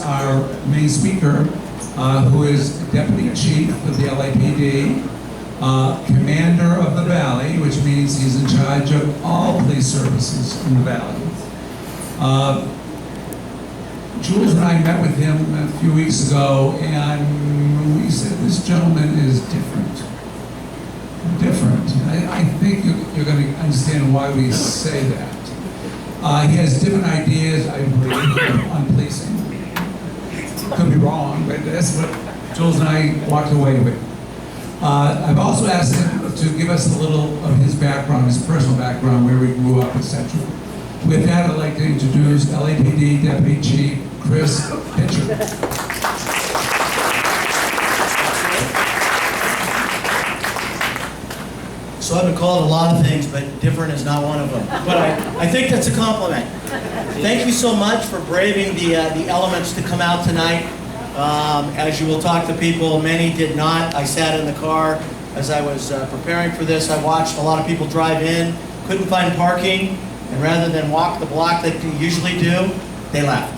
introduce our main speaker, who is Deputy Chief of the LAPD, Commander of the Valley, which means he's in charge of all police services in the Valley. Jules and I met with him a few weeks ago, and we said, this gentleman is different. I think you're going to understand why we say that. He has different ideas, I believe, on policing. Could be wrong, but that's what Jules and I walked away with. I've also asked him to give us a little of his background, his personal background, where he grew up, etc. With that, I'd like to introduce LAPD Deputy Chief Kris. So I've been called a lot of things, but different is not one of them. But I think that's a compliment. Thank you so much for braving the elements to come out tonight. As you will talk to people, many did not. I sat in the car as I was preparing for this. I watched a lot of people drive in, couldn't find parking, and rather than walk the block that they usually do, they left.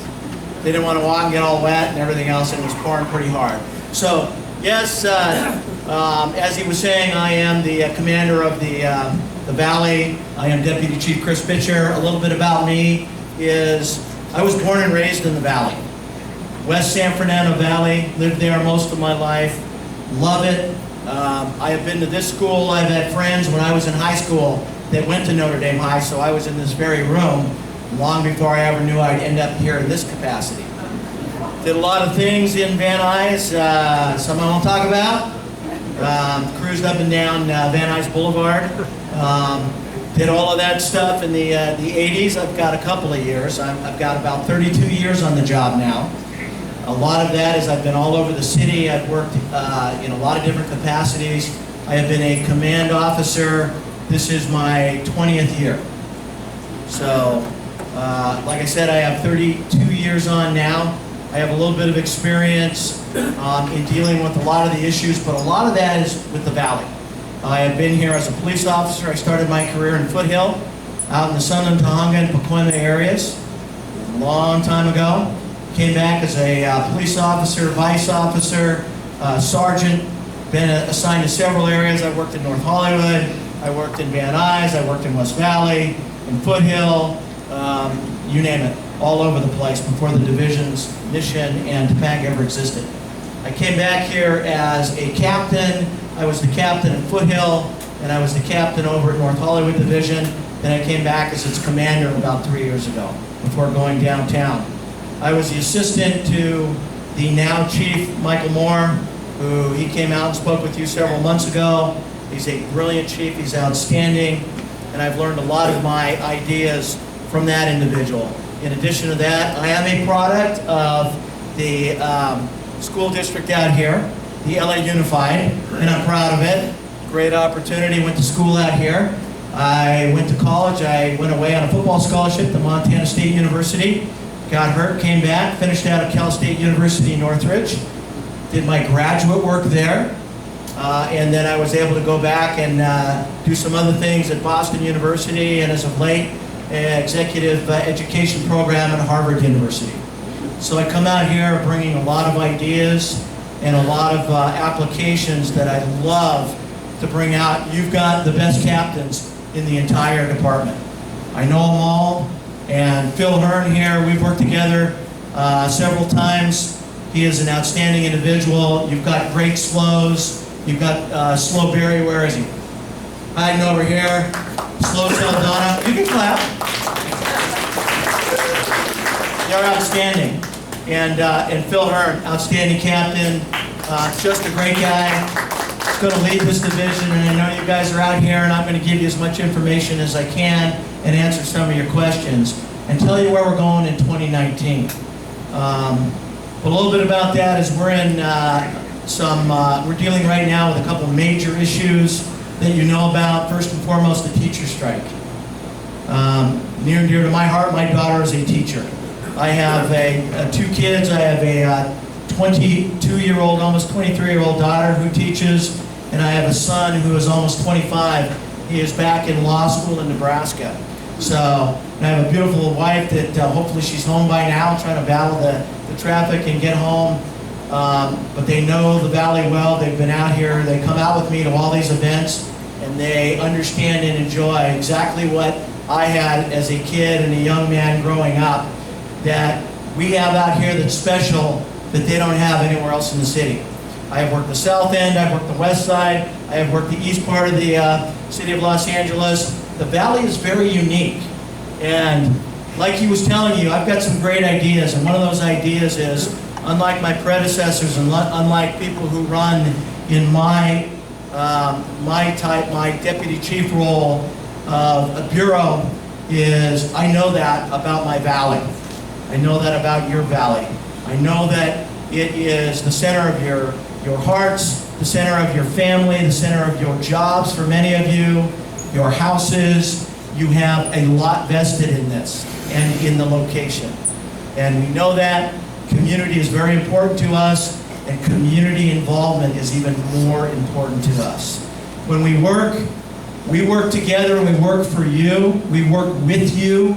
They didn't want to walk and get all wet and everything else, and it was pouring pretty hard. So, yes, as he was saying, I am the commander of the Valley. I am Deputy Chief Kris. A little bit about me is I was born and raised in the Valley. West San Fernando Valley, lived there most of my life, love it. I have been to this school. I've had friends when I was in high school that went to Notre Dame High, so I was in this very room long before I ever knew I'd end up here in this capacity. Did a lot of things in Van Nuys, some I won't talk about. Cruised up and down Van Nuys Boulevard. Did all of that stuff in the 80s. I've got a couple of years. I've got about 32 years on the job now. A lot of that is I've been all over the city. I've worked in a lot of different capacities. I have been a command officer. This is my 20th year. So, like I said, I have 32 years on now. I have a little bit of experience in dealing with a lot of the issues, but a lot of that is with the Valley. I have been here as a police officer. I started my career in Foothill, out in the Sunland, Tujunga, and Pacoima areas, a long time ago. Came back as a police officer, vice officer, sergeant, been assigned to several areas. I worked in North Hollywood, I worked in Van Nuys, I worked in West Valley, in Foothill, you name it, all over the place before the division's mission and TPAC ever existed. I came back here as a captain. I was the captain at Foothill, and I was the captain over at North Hollywood Division. Then I came back as its commander about 3 years ago before going downtown. I was the assistant to the now Chief Michael Moore, who he came out and spoke with you several months ago. He's a brilliant chief, he's outstanding, and I've learned a lot of my ideas from that individual. In addition to that, I am a product of the school district out here, the LA Unified, and I'm proud of it. Great opportunity, went to school out here. I went to college, I went away on a football scholarship to Montana State University. Got hurt, came back, finished out at Cal State University Northridge, did my graduate work there, and then I was able to go back and do some other things at Boston University, and as of late, executive education program at Harvard University. So I come out here bringing a lot of ideas and a lot of applications that I love to bring out. You've got the best captains in the entire department. I know them all. And Phil Hearn here, we've worked together several times. He is an outstanding individual. You've got great slows. You've got Slow Barry, where is he? Hiding over here. Slow Saldana. You can clap. You're outstanding. And Phil Hearn, outstanding captain. Just a great guy. He's going to lead this division, and I know you guys are out here, and I'm going to give you as much information as I can and answer some of your questions and tell you where we're going in 2019. But a little bit about that is we're in we're dealing right now with a couple of major issues that you know about. First and foremost, the teacher strike. Near and dear to my heart, my daughter is a teacher. I have two kids. I have a 22-year-old, almost 23-year-old daughter who teaches, and I have a son who is almost 25. He is back in law school in Nebraska. So, and I have a beautiful wife that hopefully she's home by now, trying to battle the the traffic and get home. But they know the valley well. They've been out here. They come out with me to all these events, and they understand and enjoy exactly what I had as a kid and a young man growing up, that we have out here that's special that they don't have anywhere else in the city. I have worked the south end, I've worked the west side, I have worked the east part of the city of Los Angeles. The valley is very unique, and like he was telling you, I've got some great ideas, and one of those ideas is, unlike my predecessors and unlike people who run in my deputy chief role of a bureau, is I know that about my valley. I know that about your valley. I know that it is the center of your hearts, the center of your family, the center of your jobs for many of you, your houses. You have a lot vested in this and in the location. And we know that community is very important to us, and community involvement is even more important to us. When we work together and we work for you, we work with you,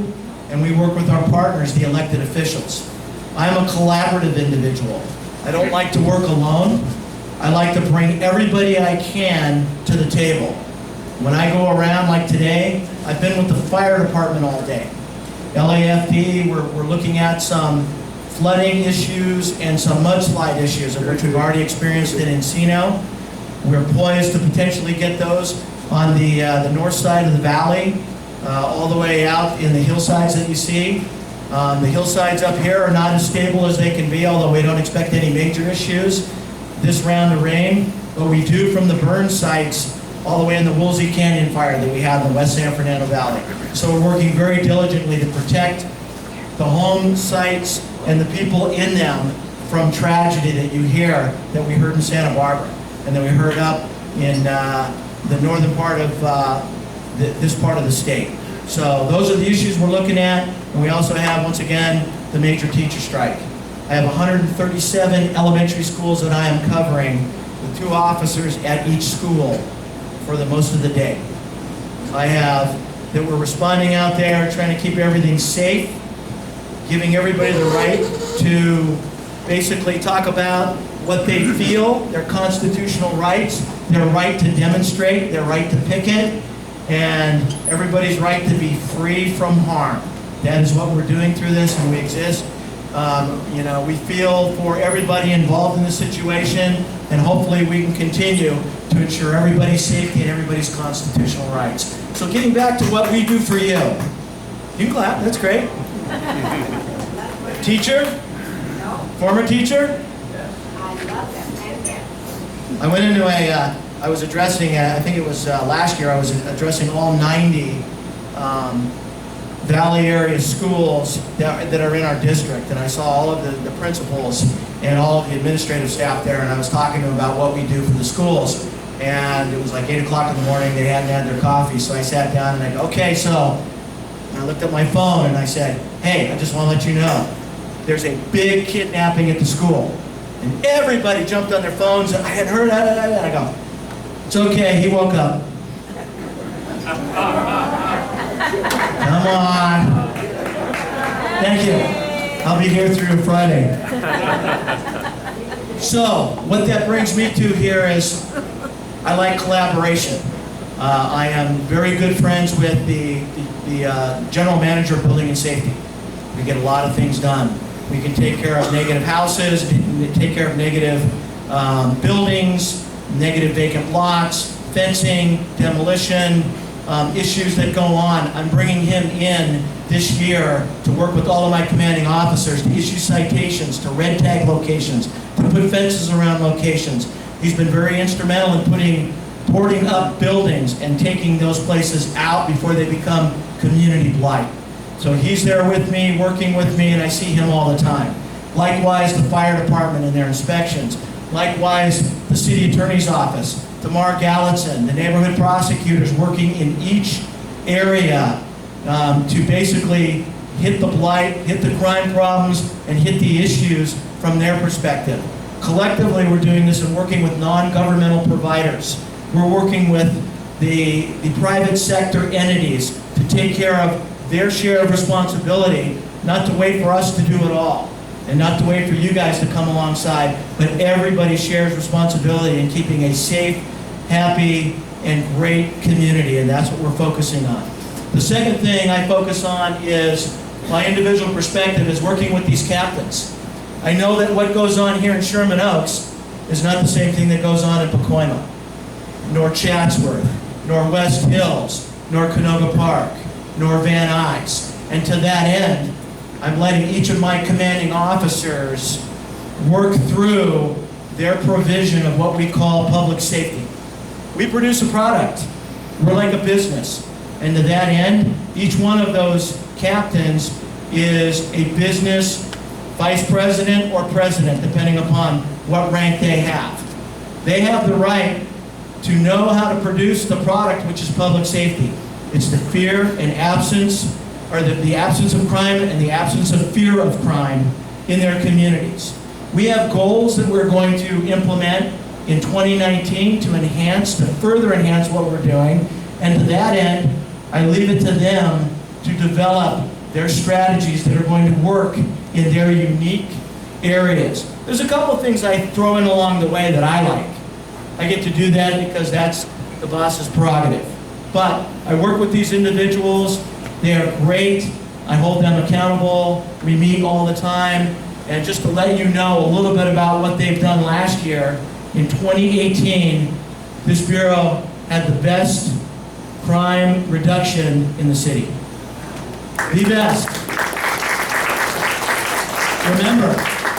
and we work with our partners, the elected officials. I'm a collaborative individual. I don't like to work alone. I like to bring everybody I can to the table. When I go around like today, I've been with the fire department all day. LAPD, we're looking at some flooding issues and some mudslide issues, of which we've already experienced in Encino. We're poised to potentially get those on the north side of the valley, all the way out in the hillsides that you see. The hillsides up here are not as stable as they can be, although we don't expect any major issues this round of rain. But we do from the burn sites all the way in the Woolsey Canyon fire that we have in the West San Fernando Valley. So we're working very diligently to protect the home sites and the people in them from tragedy that you hear, that we heard in Santa Barbara and that we heard up in the northern part of this part of the state. So those are the issues we're looking at. And we also have, once again, the major teacher strike. I have 137 elementary schools that I am covering with 2 officers at each school for the most of the day. I have that we're responding out there, trying to keep everything safe, giving everybody the right to basically talk about what they feel, their constitutional rights, their right to demonstrate, their right to picket, and everybody's right to be free from harm. That is what we're doing through this, and we exist. We feel for everybody involved in the situation, and hopefully we can continue to ensure everybody's safety and everybody's constitutional rights. So getting back to what we do for you. You can clap, that's great. Teacher? Former teacher? I went into I was addressing, I think it was last year, I was addressing all 90 Valley area schools that are in our district, and I saw all of the principals and all of the administrative staff there, and I was talking to them about what we do for the schools. And it was like 8 o'clock in the morning, they hadn't had their coffee, so I sat down and I go, okay, so, and I looked at my phone and I said, hey, I just want to let you know, there's a big kidnapping at the school. And everybody jumped on their phones, and I had heard that, and I go, it's okay, he woke up. Come on. Thank you. I'll be here through Friday. So, what that brings me to here is, I like collaboration. I am very good friends with the general manager of building and safety. We get a lot of things done. We can take care of negative houses, take care of negative buildings, negative vacant lots, fencing, demolition, issues that go on. I'm bringing him in this year to work with all of my commanding officers to issue citations, to red tag locations, to put fences around locations. He's been very instrumental in boarding up buildings and taking those places out before they become community blight. So he's there with me, working with me, and I see him all the time. Likewise, the fire department and their inspections. Likewise, the city attorney's office, Tamar Gallatin, the neighborhood prosecutors working in each area to basically hit the blight, hit the crime problems, and hit the issues from their perspective. Collectively, we're doing this and working with non-governmental providers. We're working with the private sector entities to take care of their share of responsibility, not to wait for us to do it all. and not to wait for you guys to come alongside, but everybody shares responsibility in keeping a safe, happy, and great community, and that's what we're focusing on. The second thing I focus on is my individual perspective is working with these captains. I know that what goes on here in Sherman Oaks is not the same thing that goes on in Pacoima, nor Chatsworth, nor West Hills, nor Canoga Park, nor Van Nuys. And to that end, I'm letting each of my commanding officers work through their provision of what we call public safety. We produce a product. We're like a business. And to that end, each one of those captains is a business vice president or president, depending upon what rank they have. They have the right to know how to produce the product, which is public safety. It's the fear and absence, or the absence of crime and the absence of fear of crime in their communities. We have goals that we're going to implement in 2019 to further enhance what we're doing. And to that end, I leave it to them to develop their strategies that are going to work in their unique areas. There's a couple of things I throw in along the way that I like. I get to do that because that's the boss's prerogative. But I work with these individuals. They are great. I hold them accountable. We meet all the time. And just to let you know a little bit about what they've done last year, in 2018, this Bureau had the best crime reduction in the city. The best. Remember,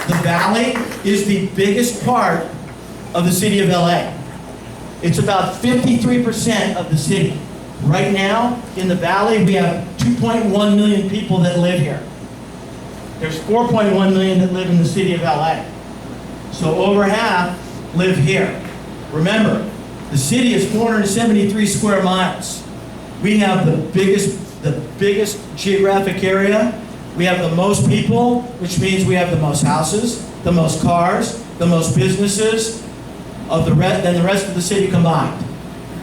the Valley is the biggest part of the city of LA. It's about 53% of the city. Right now, in the Valley, we have 2.1 million people that live here. There's 4.1 million that live in the city of LA. So over half live here. Remember, the city is 473 square miles. We have the biggest geographic area. We have the most people, which means we have the most houses, the most cars, the most businesses than the rest of the city combined.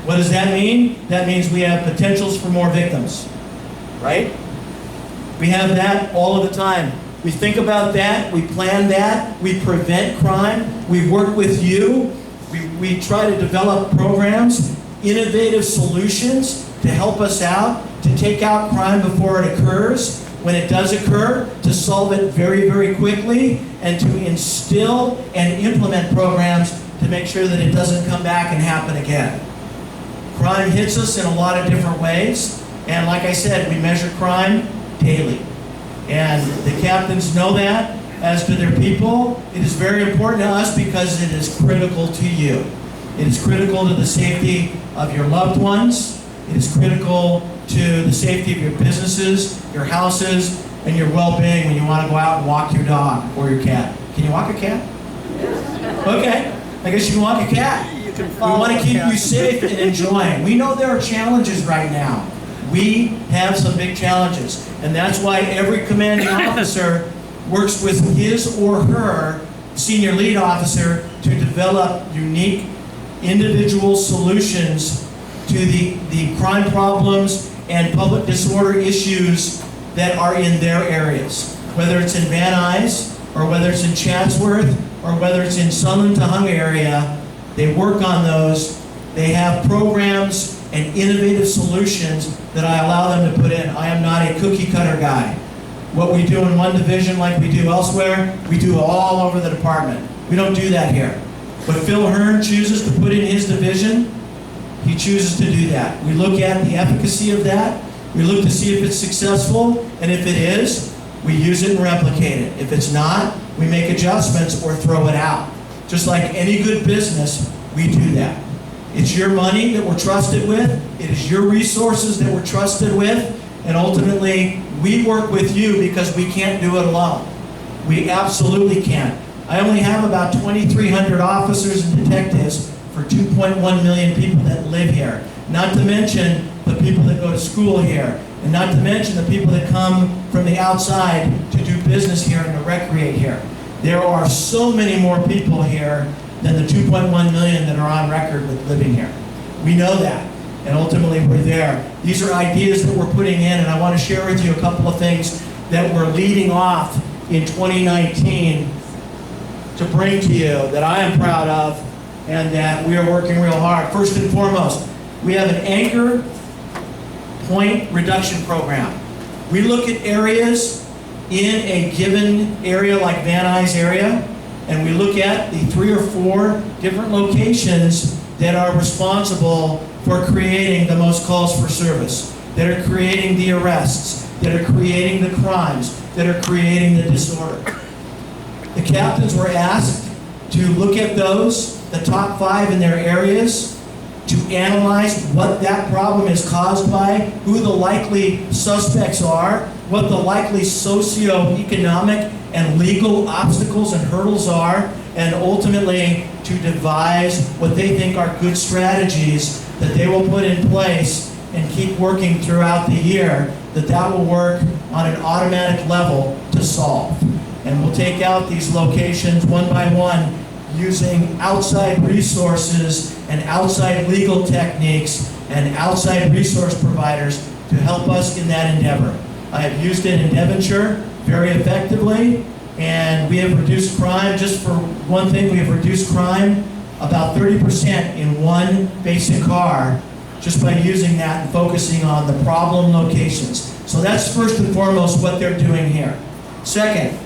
What does that mean? That means we have potentials for more victims, right? We have that all of the time. We think about that, we plan that, we prevent crime, we work with you, we try to develop programs, innovative solutions to help us out, to take out crime before it occurs, when it does occur, to solve it very, very quickly, and to instill and implement programs to make sure that it doesn't come back and happen again. Crime hits us in a lot of different ways, and like I said, we measure crime daily. And the captains know that, as do their people. It is very important to us because it is critical to you. It is critical to the safety of your loved ones. It is critical to the safety of your businesses, your houses, and your well-being when you want to go out and walk your dog or your cat. Can you walk a cat? Okay, I guess you can walk a cat. We want to keep you safe and enjoying. We know there are challenges right now. We have some big challenges, and that's why every commanding officer works with his or her senior lead officer to develop unique individual solutions to the crime problems and public disorder issues that are in their areas. Whether it's in Van Nuys, or whether it's in Chatsworth, or whether it's in Sunland Tahunga area, they work on those. They have programs and innovative solutions that I allow them to put in. I am not a cookie cutter guy. What we do in one division like we do elsewhere, we do all over the department. We don't do that here. What Phil Hearn chooses to put in his division, he chooses to do that. We look at the efficacy of that. We look to see if it's successful, and if it is, we use it and replicate it. If it's not, we make adjustments or throw it out. Just like any good business, we do that. It's your money that we're trusted with. It is your resources that we're trusted with. And ultimately, we work with you because we can't do it alone. We absolutely can't. I only have about 2,300 officers and detectives for 2.1 million people that live here. Not to mention the people that go to school here. And not to mention the people that come from the outside to do business here and to recreate here. There are so many more people here than the 2.1 million that are on record with living here. We know that, and ultimately we're there. These are ideas that we're putting in, and I want to share with you a couple of things that we're leading off in 2019 to bring to you that I am proud of and that we are working real hard. First and foremost, we have an anchor point reduction program. We look at areas in a given area like Van Nuys area, and we look at the 3 or 4 different locations that are responsible for creating the most calls for service, that are creating the arrests, that are creating the crimes, that are creating the disorder. The captains were asked to look at those, the top 5 in their areas, to analyze what that problem is caused by, who the likely suspects are, what the likely socioeconomic and legal obstacles and hurdles are, and ultimately to devise what they think are good strategies that they will put in place and keep working throughout the year, that will work on an automatic level to solve. And we'll take out these locations one by one using outside resources and outside legal techniques and outside resource providers to help us in that endeavor. I have used it in Devonshire very effectively, and we have reduced crime. Just for one thing, we have reduced crime about 30% in one basic car just by using that and focusing on the problem locations. So that's first and foremost what they're doing here. Second,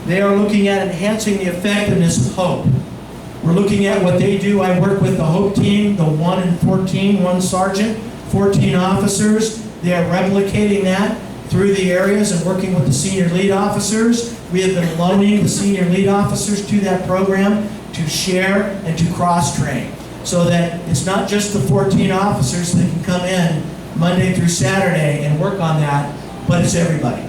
they are looking at enhancing the effectiveness of HOPE. We're looking at what they do. I work with the HOPE team, the 1 and 14, 1 sergeant, 14 officers. They are replicating that through the areas and working with the senior lead officers. We have been loaning the senior lead officers to that program to share and to cross-train, so that it's not just the 14 officers that can come in Monday through Saturday and work on that, but it's everybody.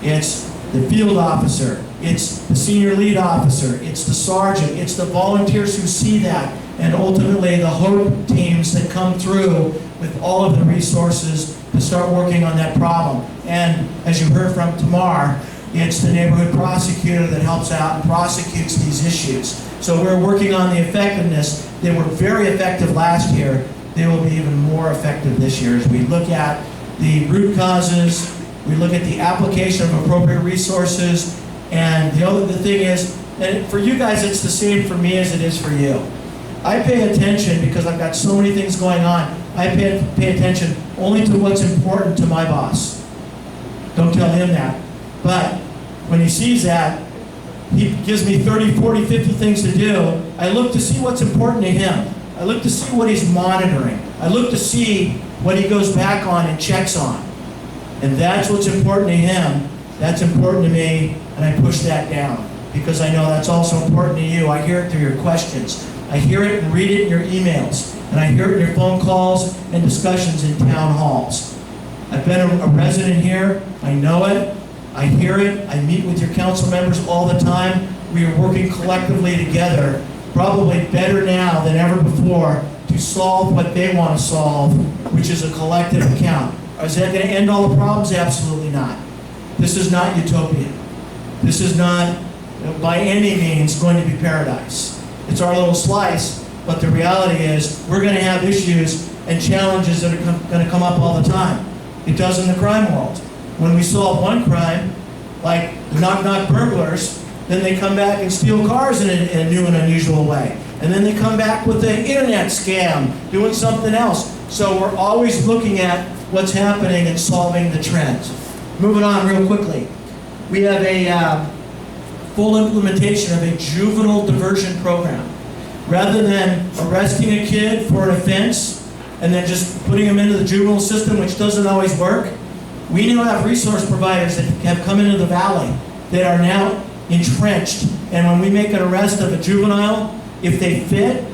It's the field officer, it's the senior lead officer, it's the sergeant, it's the volunteers who see that, and ultimately the HOPE teams that come through with all of the resources to start working on that problem. And as you heard from Tamar, it's the neighborhood prosecutor that helps out and prosecutes these issues. So we're working on the effectiveness. They were very effective last year. They will be even more effective this year as we look at the root causes, we look at the application of appropriate resources, and the thing is, and for you guys it's the same for me as it is for you. I pay attention because I've got so many things going on. I pay attention only to what's important to my boss. Don't tell him that. But when he sees that, he gives me 30, 40, 50 things to do. I look to see what's important to him. I look to see what he's monitoring. I look to see what he goes back on and checks on. And that's what's important to him. That's important to me, and I push that down because I know that's also important to you. I hear it through your questions. I hear it and read it in your emails, and I hear it in your phone calls and discussions in town halls. I've been a resident here. I know it. I hear it. I meet with your council members all the time. We are working collectively together, probably better now than ever before, to solve what they want to solve, which is a collective account. Is that going to end all the problems? Absolutely not. This is not utopia. This is not, by any means, going to be paradise. It's our little slice, but the reality is we're going to have issues and challenges that are going to come up all the time. It does in the crime world. When we solve one crime, like the knock-knock burglars, then they come back and steal cars in a new and unusual way. And then they come back with an internet scam, doing something else. So we're always looking at what's happening and solving the trends. Moving on real quickly. We have a full implementation of a juvenile diversion program. Rather than arresting a kid for an offense and then just putting them into the juvenile system, which doesn't always work, we now have resource providers that have come into the valley that are now entrenched. And when we make an arrest of a juvenile, if they fit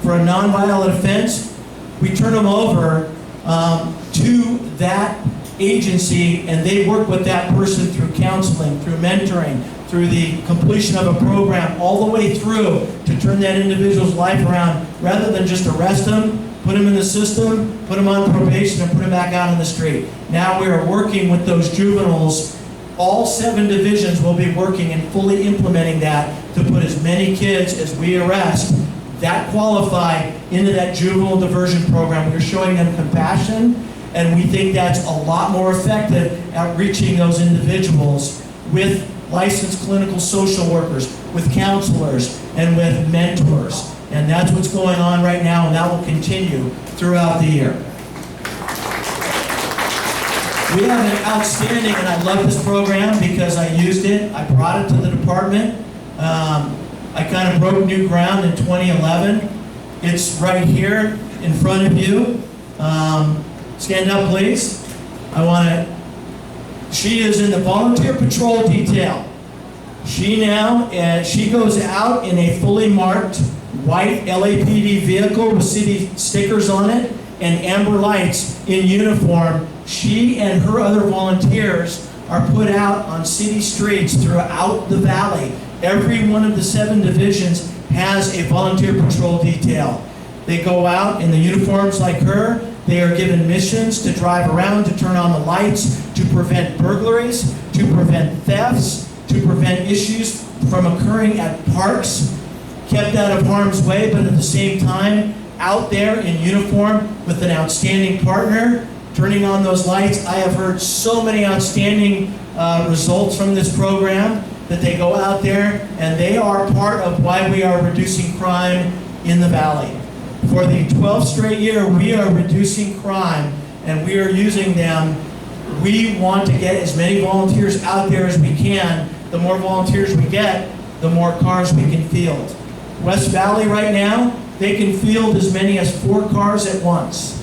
for a nonviolent offense, we turn them over to that agency, and they work with that person through counseling, through mentoring, through the completion of a program, all the way through to turn that individual's life around, rather than just arrest them, put them in the system, put them on probation, and put them back out on the street. Now we are working with those juveniles. All 7 divisions will be working and fully implementing that to put as many kids as we arrest that qualify into that juvenile diversion program. We're showing them compassion, and we think that's a lot more effective at reaching those individuals with licensed clinical social workers, with counselors, and with mentors. And that's what's going on right now, and that will continue throughout the year. We have an outstanding, and I love this program because I used it. I brought it to the department. I kind of broke new ground in 2011. It's right here in front of you. Stand up, please. She is in the volunteer patrol detail. She goes out in a fully marked white LAPD vehicle with city stickers on it and amber lights in uniform. She and her other volunteers are put out on city streets throughout the valley. Every one of the 7 divisions has a volunteer patrol detail. They go out in the uniforms like her. They are given missions to drive around, to turn on the lights, to prevent burglaries, to prevent thefts, to prevent issues from occurring at parks, kept out of harm's way, but at the same time, out there in uniform with an outstanding partner, turning on those lights. I have heard so many outstanding results from this program that they go out there and they are part of why we are reducing crime in the valley. For the 12th straight year, we are reducing crime and we are using them. We want to get as many volunteers out there as we can. The more volunteers we get, the more cars we can field. West Valley right now, they can field as many as 4 cars at once.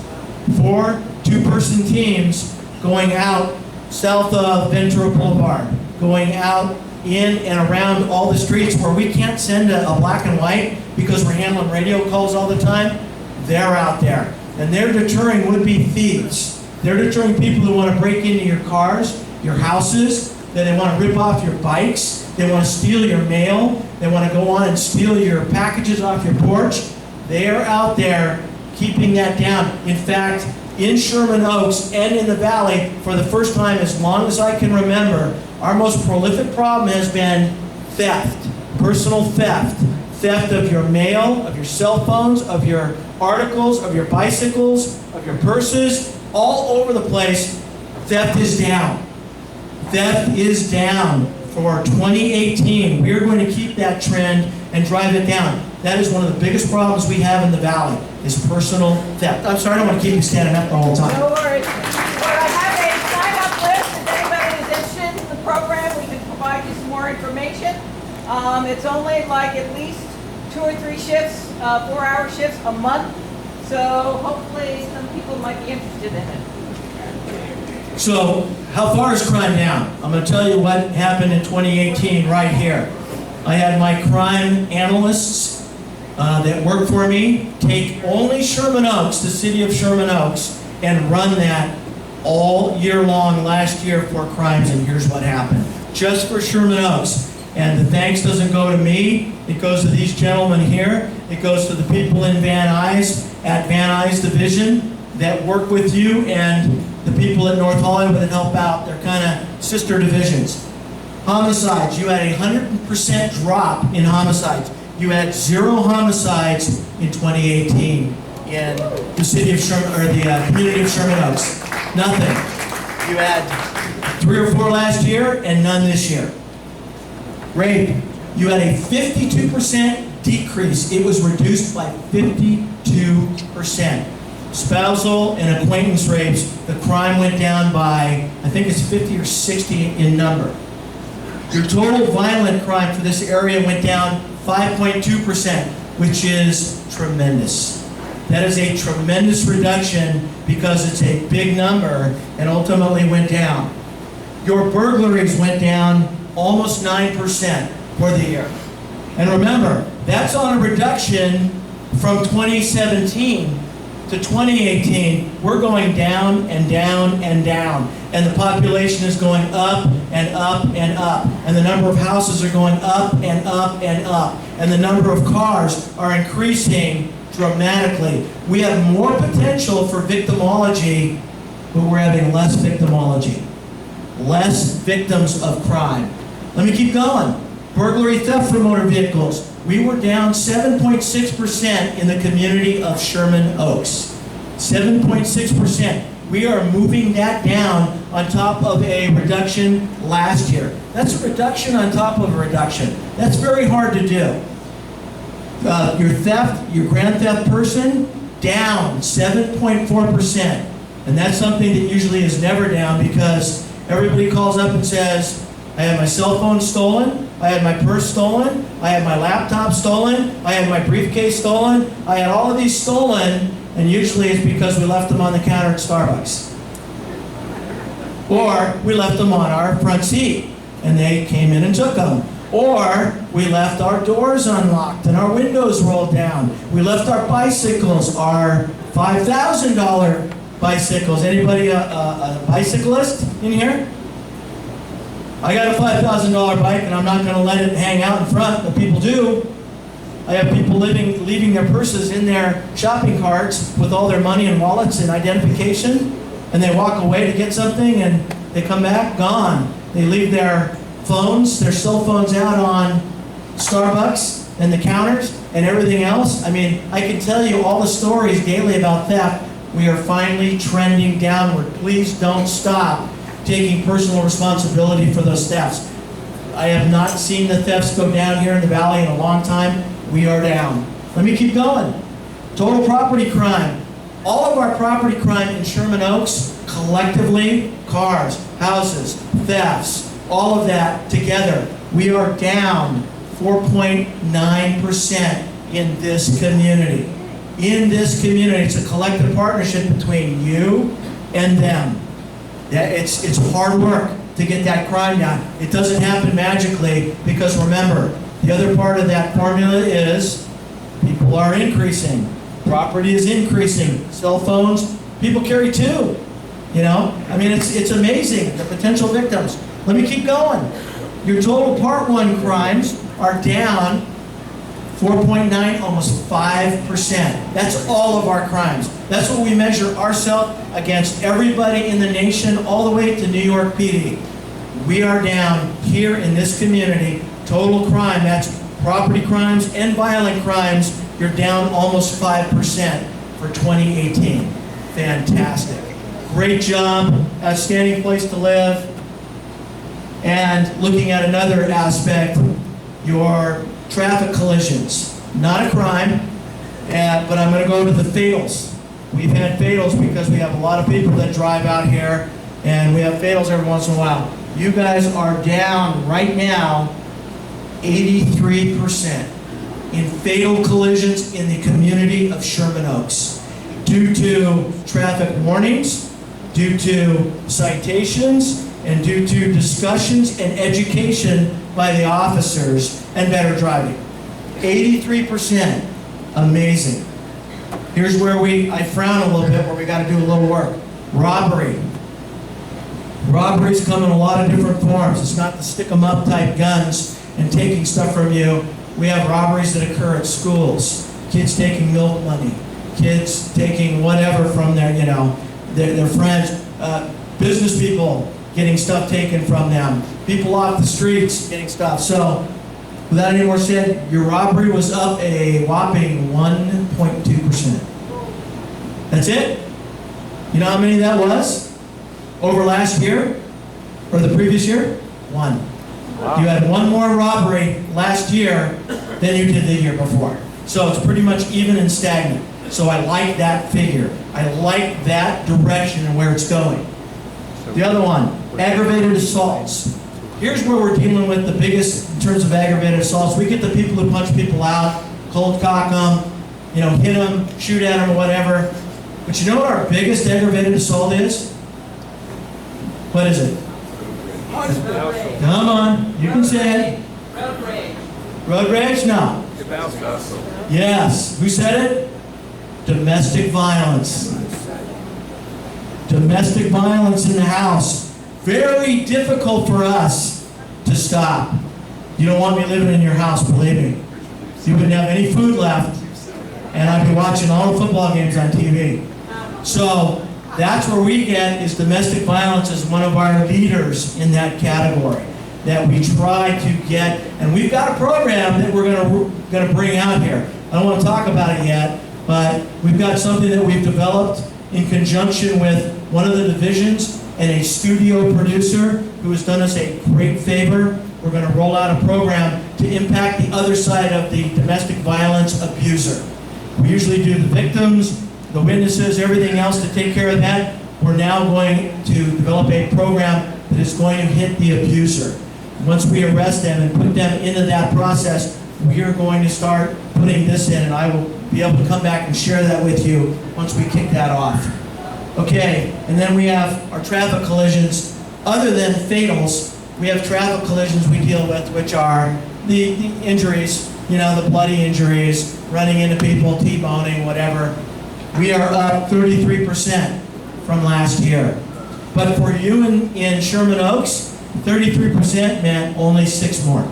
4 two-person teams going out south of Ventura Boulevard, going out in and around all the streets where we can't send a black and white because we're handling radio calls all the time. They're out there. And they're deterring would-be thieves. They're deterring people who want to break into your cars, your houses, that they want to rip off your bikes, they want to steal your mail, they want to go on and steal your packages off your porch. They are out there keeping that down. In fact, in Sherman Oaks and in the Valley, for the first time as long as I can remember, our most prolific problem has been theft, personal theft. Theft of your mail, of your cell phones, of your articles, of your bicycles, of your purses, all over the place. Theft is down. Theft is down for 2018. We're going to keep that trend and drive it down. That is one of the biggest problems we have in the Valley, is personal theft. I'm sorry, I don't want to keep you standing up the whole time. No worries. Well, I have a sign-up list. If anybody is interested in the program, we can provide you some more information. It's only like at least 2 or 3 shifts, 4-hour shifts a month. So hopefully some people might be interested in it. So, how far is crime down? I'm going to tell you what happened in 2018 right here. I had my crime analysts that work for me take only Sherman Oaks, the city of Sherman Oaks, and run that all year long last year for crimes, and here's what happened. Just for Sherman Oaks. And the thanks doesn't go to me, it goes to these gentlemen here, it goes to the people in Van Nuys, at Van Nuys Division, that work with you, and the people at North Hollywood that help out. They're kind of sister divisions. Homicides, you had a 100% drop in homicides. You had 0 homicides in 2018 in the city of Sherman, or the community of Sherman Oaks. Nothing. You had 3 or 4 last year and none this year. Rape, you had a 52% decrease. It was reduced by 52%. Spousal and acquaintance rapes, the crime went down by, I think it's 50 or 60 in number. Your total violent crime for this area went down 5.2%, which is tremendous. That is a tremendous reduction because it's a big number and ultimately went down. Your burglaries went down almost 9% for the year. And remember, that's on a reduction from 2017 to 2018. We're going down and down and down. And the population is going up and up and up. And the number of houses are going up and up and up. And the number of cars are increasing dramatically. We have more potential for victimology, but we're having less victimology. Less victims of crime. Let me keep going. Burglary, theft from motor vehicles. We were down 7.6% in the community of Sherman Oaks. 7.6%. We are moving that down on top of a reduction last year. That's a reduction on top of a reduction. That's very hard to do. Your theft, your grand theft person, down 7.4%. And that's something that usually is never down because everybody calls up and says, I had my cell phone stolen, I had my purse stolen, I had my laptop stolen, I had my briefcase stolen, I had all of these stolen, and usually it's because we left them on the counter at Starbucks. Or we left them on our front seat, and they came in and took them. Or we left our doors unlocked and our windows rolled down. We left our bicycles, our $5,000 bicycles. Anybody a bicyclist in here? I got a $5,000 bike and I'm not going to let it hang out in front, but people do. I have people leaving their purses in their shopping carts with all their money and wallets and identification, and they walk away to get something and they come back, gone. They leave their phones, their cell phones out on Starbucks and the counters and everything else. I mean, I can tell you all the stories daily about theft. We are finally trending downward. Please don't stop taking personal responsibility for those thefts. I have not seen the thefts go down here in the valley in a long time. We are down. Let me keep going. Total property crime. All of our property crime in Sherman Oaks, collectively, cars, houses, thefts, all of that together, we are down 4.9% in this community. In this community, it's a collective partnership between you and them. It's hard work to get that crime down. It doesn't happen magically because remember, the other part of that formula is people are increasing. Property is increasing. Cell phones, people carry two. You know, I mean, it's amazing, the potential victims. Let me keep going. Your total Part 1 crimes are down 4.9, almost 5%. That's all of our crimes. That's what we measure ourselves against everybody in the nation, all the way to New York PD. We are down here in this community, total crime, that's property crimes and violent crimes, you're down almost 5% for 2018. Fantastic. Great job, outstanding place to live. And looking at another aspect, your traffic collisions. Not a crime, but I'm going to go to the fatals. We've had fatals because we have a lot of people that drive out here, and we have fatals every once in a while. You guys are down right now 83% in fatal collisions in the community of Sherman Oaks due to traffic warnings, due to citations, and due to discussions and education by the officers and better driving. 83%. Amazing. Here's where I frown a little bit, where we got to do a little work. Robbery. Robberies come in a lot of different forms. It's not the stick-em-up type guns and taking stuff from you. We have robberies that occur at schools. Kids taking milk money. Kids taking whatever from their friends. Business people getting stuff taken from them. People off the streets getting stuff. So, without any more said, your robbery was up a whopping 1.2%. That's it? You know how many that was? Over last year? Or the previous year? 1. Wow. You had one more robbery last year than you did the year before. So it's pretty much even and stagnant. So I like that figure. I like that direction and where it's going. The other one, aggravated assaults. Here's where we're dealing with the biggest in terms of aggravated assaults. We get the people who punch people out, cold cock them, hit them, shoot at them, or whatever. But you know what our biggest aggravated assault is? What is it? Come on, you can say it. Road rage. Road rage? No. Yes. Who said it? Domestic violence. Domestic violence in the house. Very difficult for us to stop. You don't want me living in your house, believe me. You wouldn't have any food left, and I'd be watching all the football games on TV. So that's where we get is domestic violence as one of our leaders in that category that we try to get, and we've got a program that we're going to bring out here. I don't want to talk about it yet, but we've got something that we've developed in conjunction with one of the divisions and a studio producer who has done us a great favor. We're going to roll out a program to impact the other side of the domestic violence abuser. We usually do the victims, the witnesses, everything else to take care of that. We're now going to develop a program that is going to hit the abuser. Once we arrest them and put them into that process, we are going to start putting this in, and I will be able to come back and share that with you once we kick that off. Okay, and then we have our traffic collisions. Other than fatals, we have traffic collisions we deal with, which are the injuries, the bloody injuries, running into people, T-boning, whatever. We are up 33% from last year. But for you in Sherman Oaks, 33% meant only 6 more.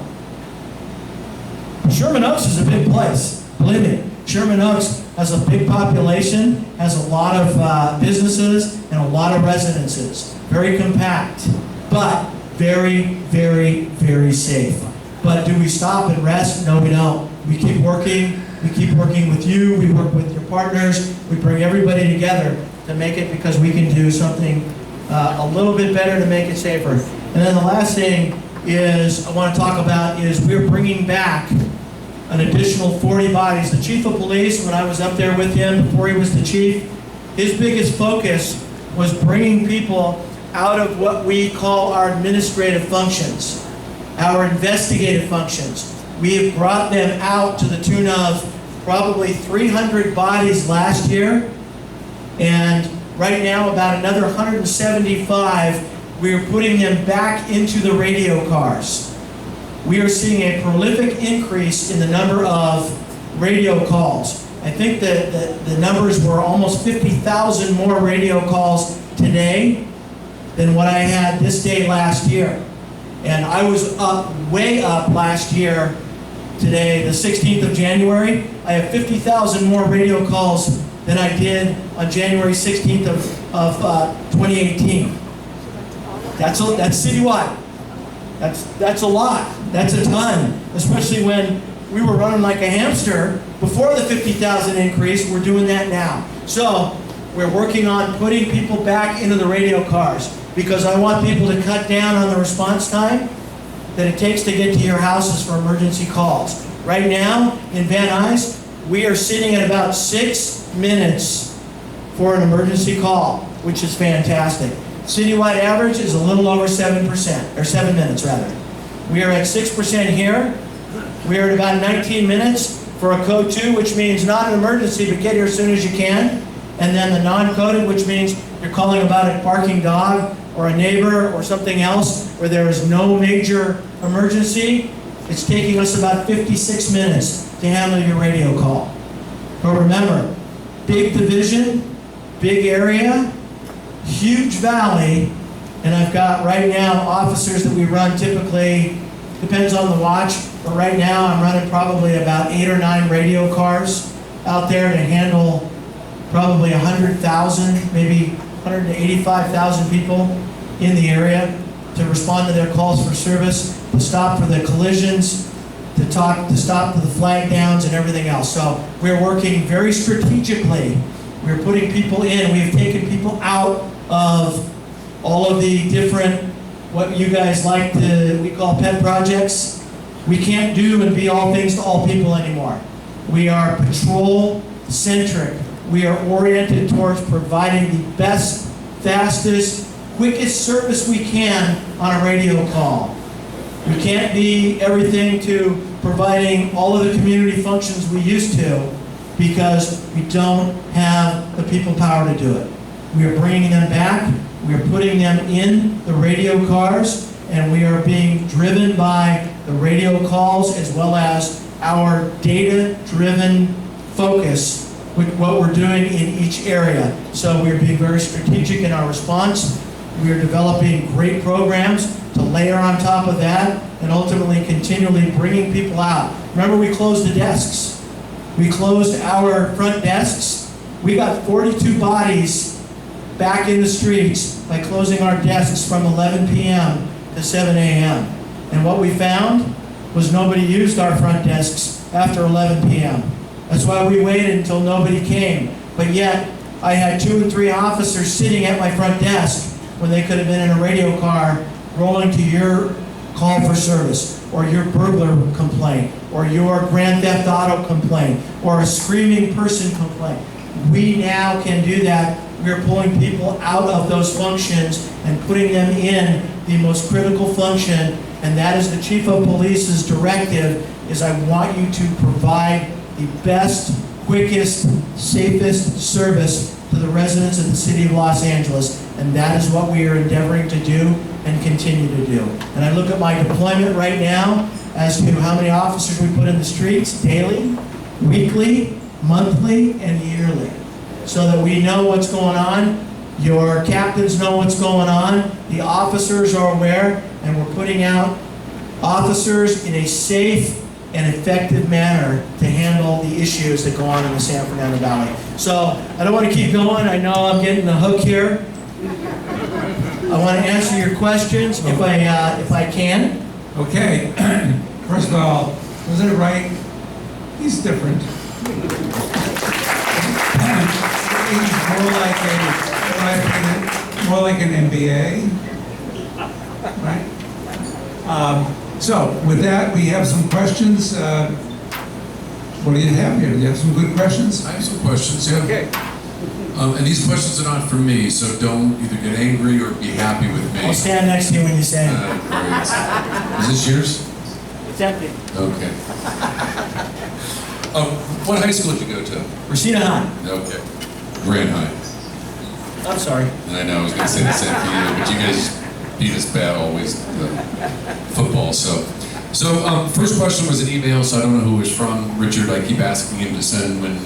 Sherman Oaks is a big place, believe me. Sherman Oaks has a big population, has a lot of businesses, and a lot of residences. Very compact, but very, very, very safe. But do we stop and rest? No, we don't. We keep working. We keep working with you. We work with your partners. We bring everybody together to make it, because we can do something a little bit better to make it safer. And then the last thing I want to talk about is we're bringing back an additional 40 bodies. The chief of police, when I was up there with him before he was the chief, his biggest focus was bringing people out of what we call our administrative functions, our investigative functions. We have brought them out to the tune of probably 300 bodies last year, and right now about another 175. We are putting them back into the radio cars. We are seeing a prolific increase in the number of radio calls. I think that the numbers were almost 50,000 more radio calls today than what I had this day last year. And I was way up last year. Today, the 16th of January, I have 50,000 more radio calls than I did on January 16th of 2018. That's citywide. That's a lot. That's a ton, especially when we were running like a hamster before the 50,000 increase. We're doing that now. So we're working on putting people back into the radio cars, because I want people to cut down on the response time that it takes to get to your houses for emergency calls. Right now, in Van Nuys, we are sitting at about 6 minutes for an emergency call, which is fantastic. Citywide average is a little over 7%, or 7 minutes rather. We are at 6% here. We are at about 19 minutes for a code 2, which means not an emergency, but get here as soon as you can. And then the non-coded, which means you're calling about a barking dog or a neighbor or something else where there is no major emergency. It's taking us about 56 minutes to handle your radio call. But remember, big division, big area, huge valley, and I've got right now officers that we run typically, depends on the watch, but right now I'm running probably about 8 or 9 radio cars out there to handle probably 100,000, maybe 185,000 people in the area, to respond to their calls for service, to stop for the collisions, to stop for the flag downs and everything else. So we're working very strategically. We're putting people in. We've taken people out of all of the different, what you guys like to, we call pet projects. We can't do and be all things to all people anymore. We are patrol-centric. We are oriented towards providing the best, fastest, quickest service we can on a radio call. We can't be everything to providing all of the community functions we used to, because we don't have the people power to do it. We are bringing them back. We are putting them in the radio cars, and we are being driven by the radio calls as well as our data-driven focus with what we're doing in each area. So we're being very strategic in our response. We are developing great programs to layer on top of that, and ultimately continually bringing people out. Remember, we closed the desks. We closed our front desks. We got 42 bodies back in the streets by closing our desks from 11 p.m. to 7 a.m. And what we found was nobody used our front desks after 11 p.m. That's why we waited until nobody came. But yet, I had 2 and 3 officers sitting at my front desk when they could have been in a radio car rolling to your call for service, or your burglar complaint, or your grand theft auto complaint, or a screaming person complaint. We now can do that. We're pulling people out of those functions and putting them in the most critical function, and that is the Chief of Police's directive, is I want you to provide the best, quickest, safest service to the residents of the city of Los Angeles, and that is what we are endeavoring to do and continue to do. And I look at my deployment right now as to how many officers we put in the streets daily, weekly, monthly, and yearly, so that we know what's going on. Your captains know what's going on. The officers are aware, and we're putting out officers in a safe and effective manner to handle the issues that go on in the San Fernando Valley. So I don't want to keep going. I know I'm getting the hook here. I want to answer your questions if I can. Okay, first of all, was it right? He's different. He's more like an MBA, right? So with that, we have some questions. What do you have here? Do you have some good questions? I have some questions, yeah. Okay. And these questions are not for me, so don't either get angry or be happy with me. I'll stand next to you when you say it. Great. Is this yours? It's empty. Okay. What high school did you go to? Racina High. Okay. Grand High. I'm sorry. I know, I was going to say the same for you, but you guys beat us bad always, football, so. So, first question was an email, so I don't know who it was from. Richard, I keep asking him to send when,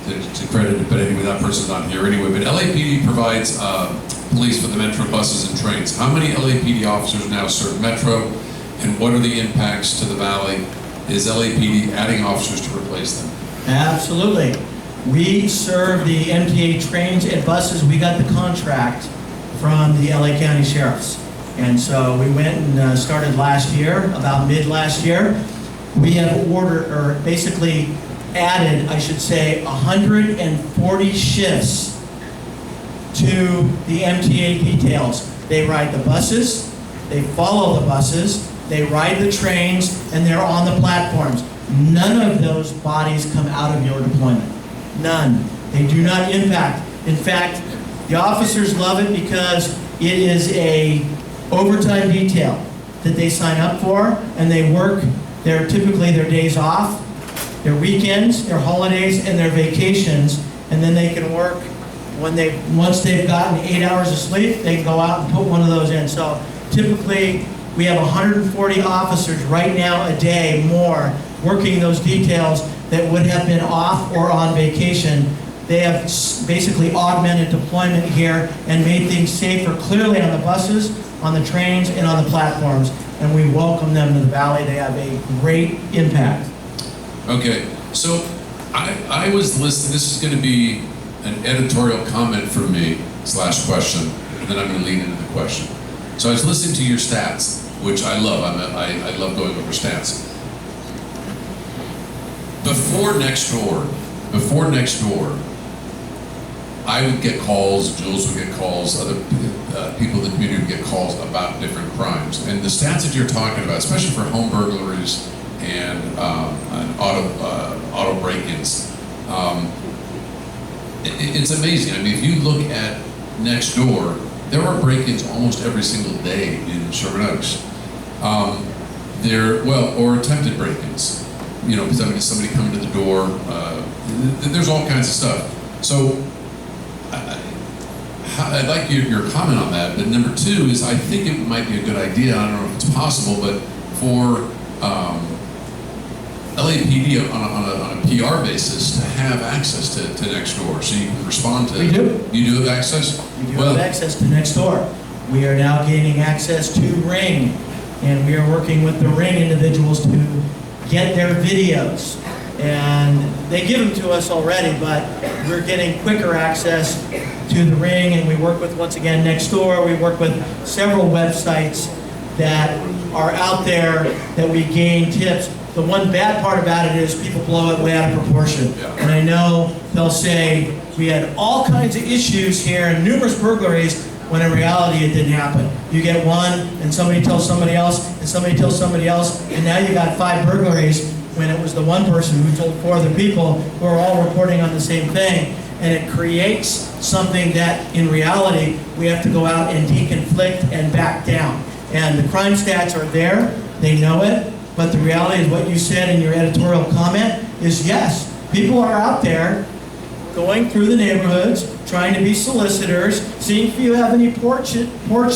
to credit it, but anyway, that person's not here anyway. But LAPD provides police for the Metro buses and trains. How many LAPD officers now serve Metro, and what are the impacts to the Valley? Is LAPD adding officers to replace them? Absolutely. We serve the MTA trains and buses. We got the contract from the LA County Sheriffs. And so we went and started last year, about mid last year. We have ordered, or basically added, I should say, 140 shifts to the MTA details. They ride the buses, they follow the buses, they ride the trains, and they're on the platforms. None of those bodies come out of your deployment. None. They do not impact. In fact, the officers love it because it is a overtime detail that they sign up for, and they work typically their days off, their weekends, their holidays, and their vacations, and then they can work once they've gotten 8 hours of sleep, they can go out and put one of those in. So typically we have 140 officers right now a day more working those details that would have been off or on vacation. They have basically augmented deployment here and made things safer clearly on the buses, on the trains, and on the platforms. And we welcome them to the Valley. They have a great impact. Okay, so I was listening, this is going to be an editorial comment from me, / question, and then I'm going to lead into the question. So I was listening to your stats, which I love. I love going over stats. Before next door, I would get calls, Jules would get calls, other people in the community would get calls about different crimes. And the stats that you're talking about, especially for home burglaries and auto break-ins, it's amazing. I mean, if you look at next door, there are break-ins almost every single day in Sherman Oaks. Or attempted break-ins. You know, somebody coming to the door. There's all kinds of stuff. So I'd like your comment on that. But number two is, I think it might be a good idea. I don't know if it's possible, but for LAPD on a PR basis to have access to Nextdoor, so you can respond to. We do. You do have access. We do have access to Nextdoor. We are now gaining access to Ring, and we are working with the Ring individuals to get their videos. And they give them to us already, but we're getting quicker access to the Ring, and we work with, once again, Nextdoor. We work with several websites that are out there that we gain tips. The one bad part about it is people blow it way out of proportion. Yeah. And I know they'll say, we had all kinds of issues here and numerous burglaries, when in reality it didn't happen. You get one, and somebody tells somebody else, and somebody tells somebody else, and now you got 5 burglaries when it was the one person who told 4 other people who are all reporting on the same thing. And it creates something that in reality we have to go out and deconflict and back down. And the crime stats are there, they know it, but the reality is what you said in your editorial comment is yes, people are out there going through the neighborhoods, trying to be solicitors, seeing if you have any porch, we call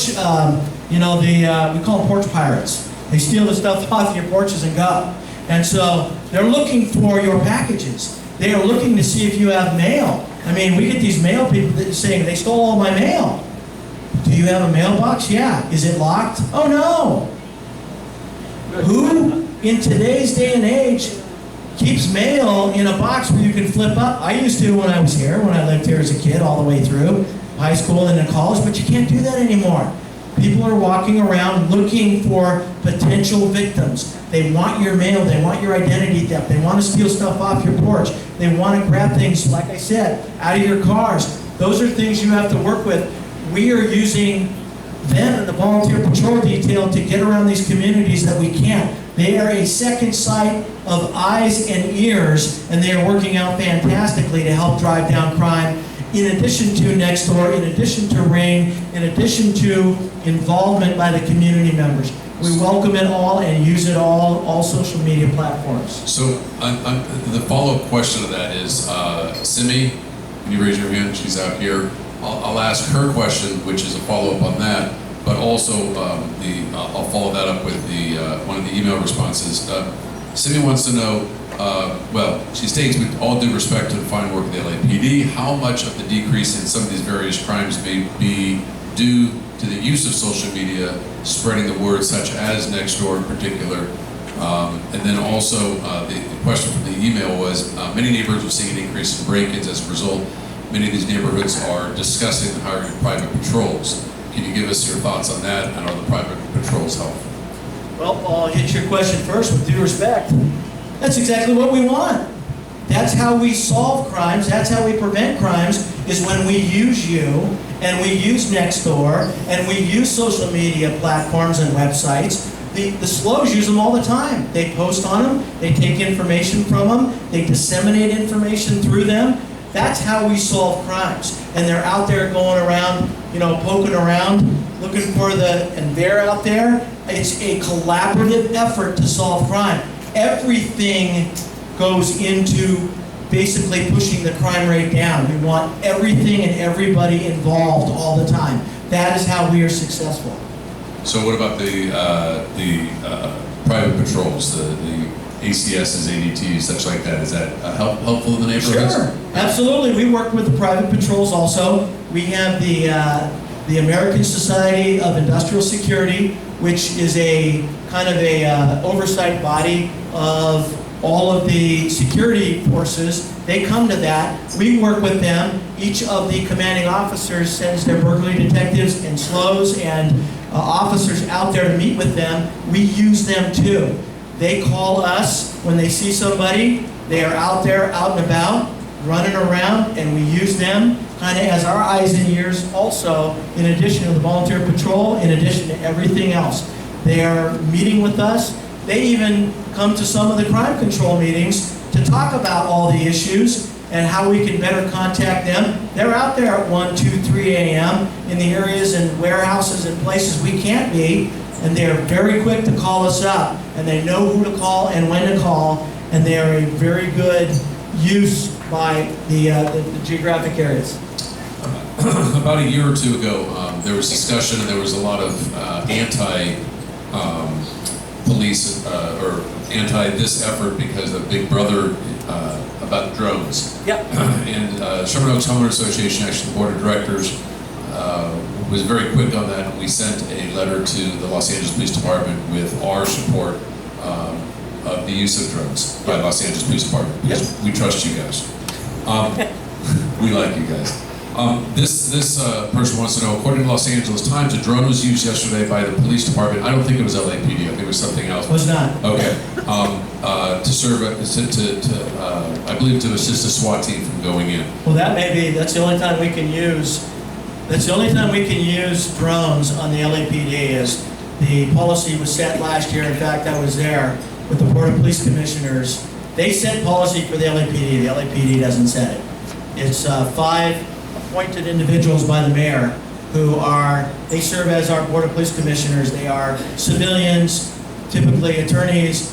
them porch pirates. They steal the stuff off your porches and go. And so they're looking for your packages. They are looking to see if you have mail. I mean, we get these mail people that are saying, they stole all my mail. Do you have a mailbox? Yeah. Is it locked? Oh no. Who in today's day and age keeps mail in a box where you can flip up? I used to when I was here, when I lived here as a kid all the way through high school and then college, but you can't do that anymore. People are walking around looking for potential victims. They want your mail, they want your identity theft, they want to steal stuff off your porch, they want to grab things, like I said, out of your cars. Those are things you have to work with. We are using them and the volunteer patrol detail to get around these communities that we can't. They are a second sight of eyes and ears, and they are working out fantastically to help drive down crime, in addition to next door, in addition to Ring, in addition to involvement by the community members. We welcome it all and use it all social media platforms. So the follow-up question to that is, Simi, can you raise your hand? She's out here. I'll ask her question, which is a follow-up on that, but also I'll follow that up with one of the email responses. Simi wants to know, well, she states, with all due respect to the fine work of the LAPD, how much of the decrease in some of these various crimes may be due to the use of social media, spreading the word, such as Nextdoor in particular. And then also, the question from the email was, many neighborhoods are seeing an increase in break-ins as a result. Many of these neighborhoods are discussing hiring private patrols. Can you give us your thoughts on that, and are the private patrols helpful? Well, I'll hit your question first with due respect. That's exactly what we want. That's how we solve crimes, that's how we prevent crimes, is when we use you, and we use Nextdoor, and we use social media platforms and websites. The SLOs use them all the time. They post on them, they take information from them, they disseminate information through them. That's how we solve crimes. And they're out there going around, poking around, looking for and they're out there. It's a collaborative effort to solve crime. Everything goes into basically pushing the crime rate down. We want everything and everybody involved all the time. That is how we are successful. So what about the private patrols, the ACSs, ADTs, such like that? Is that helpful in the neighborhoods? Sure, absolutely. We work with the private patrols also. We have the American Society of Industrial Security, which is a kind of a oversight body of all of the security forces. They come to that. We work with them. Each of the commanding officers sends their burglary detectives and SLOs and officers out there to meet with them. We use them too. They call us when they see somebody. They are out there, out and about, running around, and we use them kind of as our eyes and ears also, in addition to the volunteer patrol, in addition to everything else. They are meeting with us. They even come to some of the crime control meetings to talk about all the issues and how we can better contact them. They're out there at 1, 2, 3 a.m. in the areas and warehouses and places we can't be, and they are very quick to call us up, and they know who to call and when to call, and they are a very good use by the geographic areas. About a year or two ago, there was discussion and there was a lot of anti-police or anti-this effort because of Big Brother about drones. Yep. And Sherman Oaks Homeowners Association, actually the board of directors, was very quick on that. We sent a letter to the Los Angeles Police Department with our support of the use of drones by Los Angeles Police Department, because we trust you guys. We like you guys. This person wants to know, according to Los Angeles Times, a drone was used yesterday by the police department. I don't think it was LAPD. I think it was something else. Was not. Okay. To serve, I believe, to assist the SWAT team from going in. Well, that may be, that's the only time we can use That's the only time we can use drones on the LAPD. Is the policy was set last year. In fact, I was there with the Board of Police Commissioners. They set policy for the LAPD. The LAPD doesn't set it. It's 5 appointed individuals by the mayor who they serve as our Board of Police Commissioners. They are civilians, typically attorneys.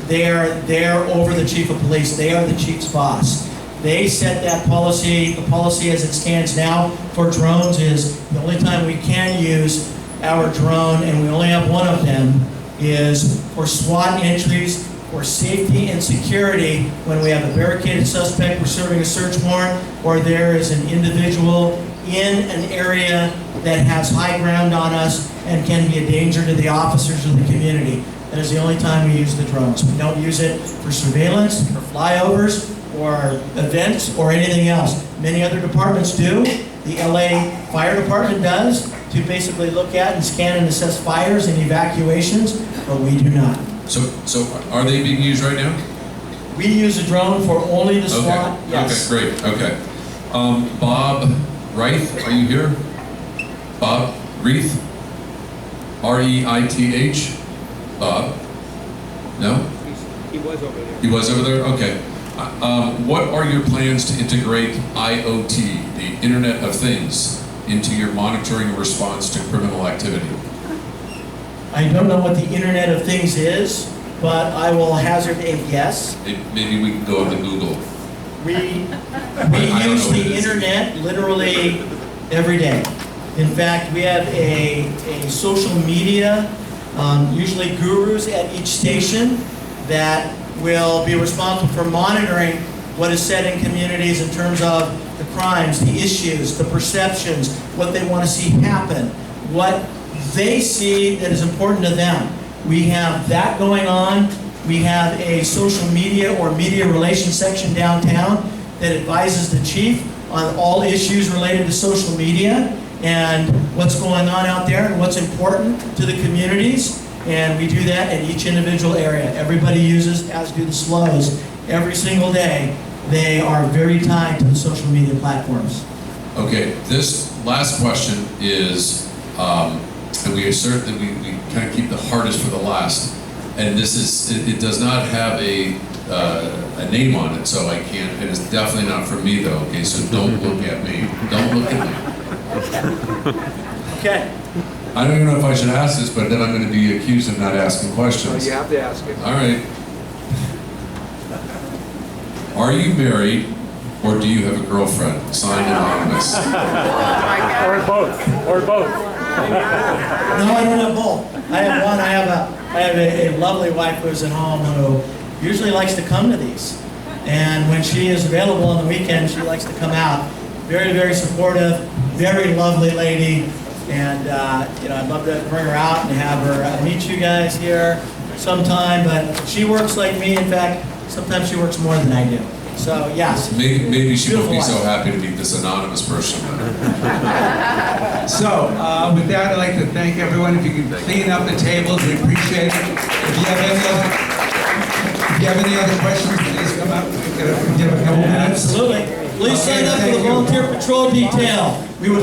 They're over the chief of police. They are the chief's boss. They set that policy. The policy as it stands now for drones is the only time we can use our drone, and we only have one of them, is for SWAT entries, for safety and security when we have a barricaded suspect, we're serving a search warrant, or there is an individual in an area that has high ground on us and can be a danger to the officers of the community. That is the only time we use the drones. We don't use it for surveillance, or flyovers, or events, or anything else. Many other departments do. The LA Fire Department does, to basically look at and scan and assess fires and evacuations, but we do not. So are they being used right now? We use a drone for only the SWAT. Okay. Yes. Okay, great. Okay. Bob Reith, are you here? Bob Reith? R-E-I-T-H? Bob? No? He was over there. He was over there? Okay. What are your plans to integrate IoT, the Internet of Things, into your monitoring and response to criminal activity? I don't know what the Internet of Things is, but I will hazard a guess. Maybe we can go to Google. We I don't use know what it the is. internet literally every day. In fact, we have a social media, usually gurus at each station that will be responsible for monitoring what is said in communities in terms of the crimes, the issues, the perceptions, what they want to see happen, what they see that is important to them. We have that going on. We have a social media or media relations section downtown that advises the chief on all issues related to social media and what's going on out there and what's important to the communities. And we do that at each individual area. Everybody uses, as do the SLOs, every single day. They are very tied to the social media platforms. Okay, this last question is, and we assert that we kind of keep the hardest for the last. And this is, it does not have a name on it, so I can't, and it's definitely not for me though, okay? So don't look at me. Don't look at me. Okay. I don't even know if I should ask this, but then I'm going to be accused of not asking questions. You have to ask it. All right. Are you married, or do you have a girlfriend? Signed anonymous. Or both. Or both. No, I don't have both. I have one. I have a lovely wife who's at home who usually likes to come to these. And when she is available on the weekend, she likes to come out. Very, very supportive, very lovely lady. And I'd love to bring her out and have her meet you guys here sometime. But she works like me. In fact, sometimes she works more than I do. So yes. Maybe she won't be so Beautiful happy to meet this anonymous person. So, with that, I'd like to thank everyone. If you can clean up the tables, we appreciate it. If you have any other questions, please come up. We have a couple minutes. Absolutely. Please sign up for the volunteer patrol detail. We would